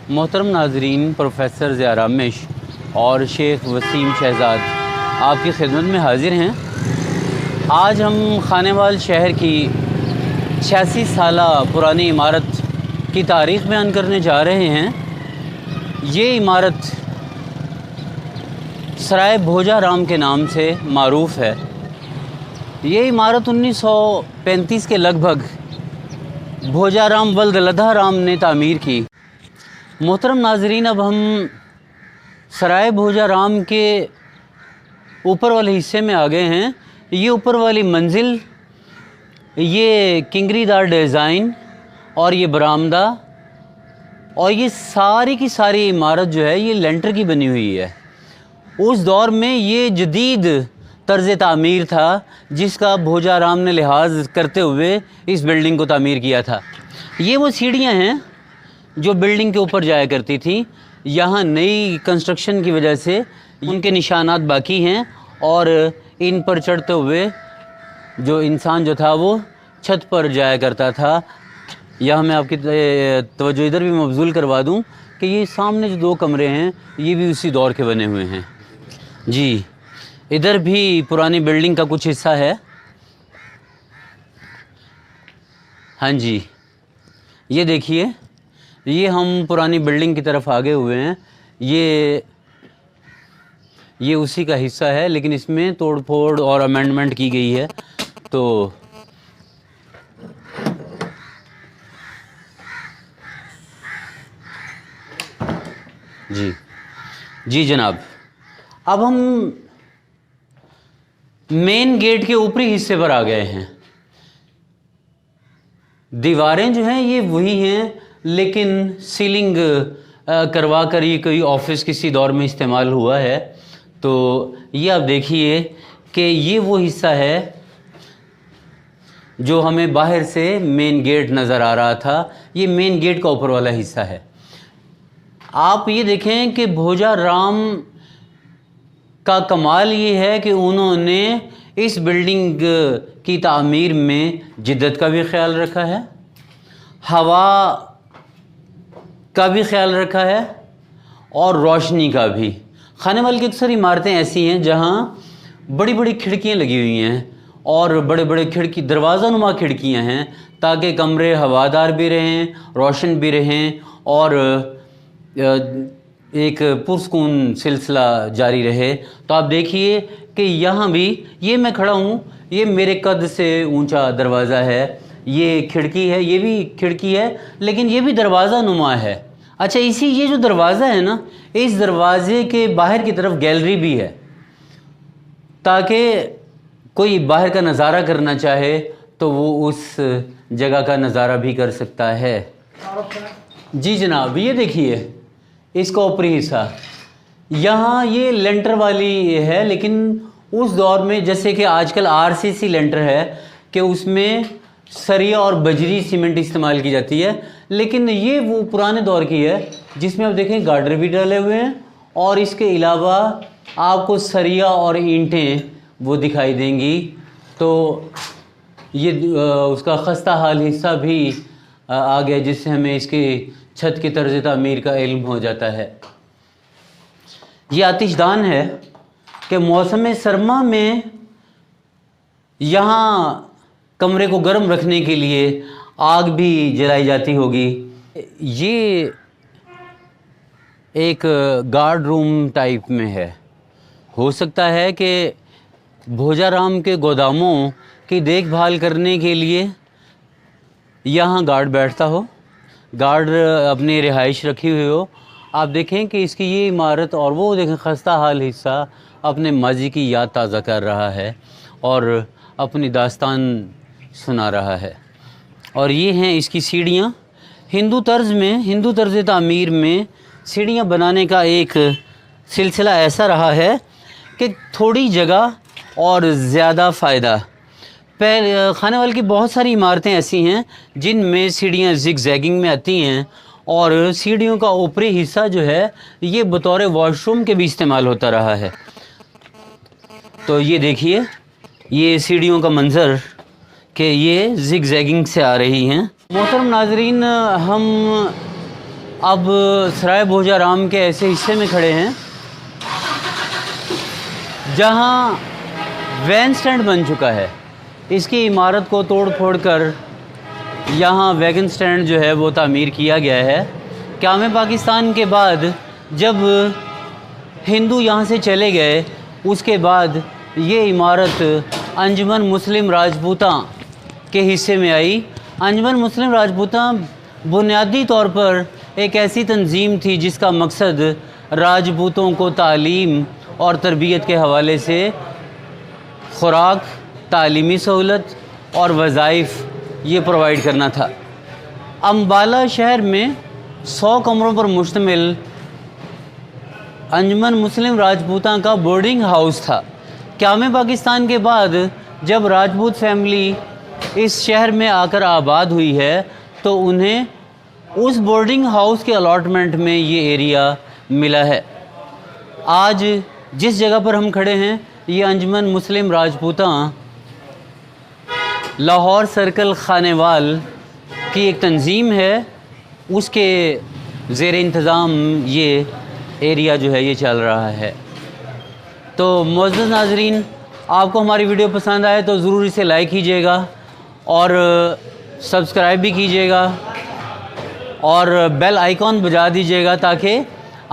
محترم ناظرین، پروفیسر ضیاء رامش اور شیخ وسیم شہزاد آپ کی خدمت میں حاضر ہیں۔ آج ہم خانیوال شہر کی 86 سالہ پرانی عمارت کی تاریخ بیان کرنے جا رہے ہیں۔ یہ عمارت سرائے بھوجا رام کے نام سے معروف ہے۔ یہ عمارت 1935 کے لگ بھگ بھوجا رام ولد لدھا رام نے تعمیر کی۔ محترم ناظرین، اب ہم سرائے بھوجا رام کے اوپر والے حصے میں آ گئے ہیں۔ یہ اوپر والی منزل، یہ کنگری دار ڈیزائن اور یہ برآمدہ اور یہ ساری کی ساری عمارت جو ہے یہ لینٹر کی بنی ہوئی ہے۔ اس دور میں یہ جدید طرز تعمیر تھا جس کا بھوجا رام نے لحاظ کرتے ہوئے اس بلڈنگ کو تعمیر کیا تھا۔ یہ وہ سیڑھیاں ہیں جو بلڈنگ کے اوپر جایا کرتی تھیں۔ یہاں نئی کنسٹرکشن کی وجہ سے ان کے نشانات باقی ہیں اور ان پر چڑھتے ہوئے جو انسان جو تھا وہ چھت پر جایا کرتا تھا۔ یہاں میں آپ کی توجہ ادھر بھی مبذول کروا دوں کہ یہ سامنے جو دو کمرے ہیں یہ بھی اسی دور کے بنے ہوئے ہیں۔ جی، ادھر بھی پرانی بلڈنگ کا کچھ حصہ ہے۔ ہاں جی، یہ دیکھیے، یہ ہم پرانی بلڈنگ کی طرف آگے ہوئے ہیں۔ یہ اسی کا حصہ ہے، لیکن اس میں توڑ پھوڑ اور امینڈمنٹ کی گئی ہے۔ تو جی جناب، اب ہم مین گیٹ کے اوپری حصے پر آ گئے ہیں۔ دیواریں جو ہیں یہ وہی ہیں، لیکن سیلنگ کروا کر یہ کوئی آفس کسی دور میں استعمال ہوا ہے۔ تو یہ آپ دیکھیے کہ یہ وہ حصہ ہے جو ہمیں باہر سے مین گیٹ نظر آ رہا تھا۔ یہ مین گیٹ کا اوپر والا حصہ ہے۔ آپ یہ دیکھیں کہ بھوجا رام کا کمال یہ ہے کہ انہوں نے اس بلڈنگ کی تعمیر میں جدت کا بھی خیال رکھا ہے، ہوا کا بھی خیال رکھا ہے اور روشنی کا بھی۔ خانیوال کی اکثر عمارتیں ایسی ہیں جہاں بڑی بڑی کھڑکیاں لگی ہوئی ہیں اور بڑے بڑے دروازہ نما کھڑکیاں ہیں تاکہ کمرے ہوادار بھی رہیں، روشن بھی رہیں اور ایک پرسکون سلسلہ جاری رہے۔ تو آپ دیکھیے کہ یہاں بھی یہ میں کھڑا ہوں، یہ میرے قد سے اونچا دروازہ ہے، یہ کھڑکی ہے، یہ بھی کھڑکی ہے لیکن یہ بھی دروازہ نما ہے۔ اچھا، یہ جو دروازہ ہے نا، اس دروازے کے باہر کی طرف گیلری بھی ہے تاکہ کوئی باہر کا نظارہ کرنا چاہے تو وہ اس جگہ کا نظارہ بھی کر سکتا ہے۔ جی جناب، یہ دیکھیے اس کا اوپری حصہ، یہاں یہ لینٹر والی ہے، لیکن اس دور میں جیسے کہ آج کل RCC لینٹر ہے کہ اس میں سریا اور بجری سیمنٹ استعمال کی جاتی ہے، لیکن یہ وہ پرانے دور کی ہے جس میں آپ دیکھیں گارڈر بھی ڈالے ہوئے ہیں اور اس کے علاوہ آپ کو سریا اور اینٹیں وہ دکھائی دیں گی۔ تو یہ اس کا خستہ حال حصہ بھی آ گیا جس سے ہمیں اس کی چھت کی طرز تعمیر کا علم ہو جاتا ہے۔ یہ آتش دان ہے کہ موسم سرما میں یہاں کمرے کو گرم رکھنے کے لیے آگ بھی جلائی جاتی ہوگی۔ یہ ایک گارڈ روم ٹائپ میں ہے۔ ہو سکتا ہے کہ بھوجا رام کے گوداموں کی دیکھ بھال کرنے کے لیے یہاں گارڈ بیٹھتا ہو، گارڈ اپنی رہائش رکھی ہوئی ہو۔ آپ دیکھیں کہ اس کی یہ عمارت اور وہ دیکھیں خستہ حال حصہ اپنے ماضی کی یاد تازہ کر رہا ہے اور اپنی داستان سنا رہا ہے۔ اور یہ ہیں اس کی سیڑھیاں۔ ہندو طرز تعمیر میں سیڑھیاں بنانے کا ایک سلسلہ ایسا رہا ہے کہ تھوڑی جگہ اور زیادہ فائدہ۔ خانیوال کی بہت ساری عمارتیں ایسی ہیں جن میں سیڑھیاں زگ زیگنگ میں آتی ہیں اور سیڑھیوں کا اوپری حصہ جو ہے یہ بطور واش روم کے بھی استعمال ہوتا رہا ہے۔ تو یہ دیکھیے یہ سیڑھیوں کا منظر کہ یہ زگ زیگنگ سے آ رہی ہیں۔ محترم ناظرین، ہم اب سرائے بھوجا رام کے ایسے حصے میں کھڑے ہیں جہاں وین سٹینڈ بن چکا ہے. اس کی عمارت کو توڑ پھوڑ کر یہاں ویگن سٹینڈ جو ہے وہ تعمیر کیا گیا ہے. قیام پاکستان کے بعد جب ہندو یہاں سے چلے گئے اس کے بعد یہ عمارت انجمن مسلم راجپوتاں کے حصے میں آئی. انجمن مسلم راجپوتاں بنیادی طور پر ایک ایسی تنظیم تھی جس کا مقصد راجپوتوں کو تعلیم اور تربیت کے حوالے سے خوراک، تعلیمی سہولت اور وظائف یہ پرووائڈ کرنا تھا. امبالہ شہر میں 100 کمروں پر مشتمل انجمن مسلم راجپوتاں کا بورڈنگ ہاؤس تھا. قیام پاکستان کے بعد جب راجپوت فیملی اس شہر میں آ کر آباد ہوئی ہے تو انہیں اس بورڈنگ ہاؤس کے الاٹمنٹ میں یہ ایریا ملا ہے. آج جس جگہ پر ہم کھڑے ہیں یہ انجمن مسلم راجپوتاں لاہور سرکل خانیوال کی ایک تنظیم ہے، اس کے زیر انتظام یہ ایریا جو ہے یہ چل رہا ہے. تو معزز ناظرین، آپ کو ہماری ویڈیو پسند آئے تو ضرور اسے لائک کیجیے گا اور سبسکرائب بھی کیجیے گا اور بیل آئیکن بجا دیجیے گا تاکہ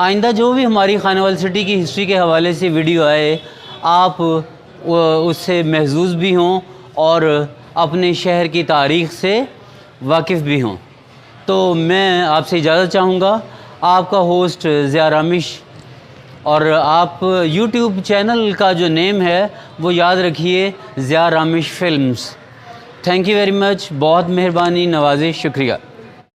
آئندہ جو بھی ہماری خانیوال سٹی کی ہسٹری کے حوالے سے ویڈیو آئے آپ اس سے محظوظ بھی ہوں اور اپنے شہر کی تاریخ سے واقف بھی ہوں. تو میں آپ سے اجازت چاہوں گا. آپ کا ہوسٹ ضیاء رامش، اور آپ یوٹیوب چینل کا جو نیم ہے وہ یاد رکھیے Zia Ramish films. Thank you very much. بہت مہربانی، نوازش، شکریہ.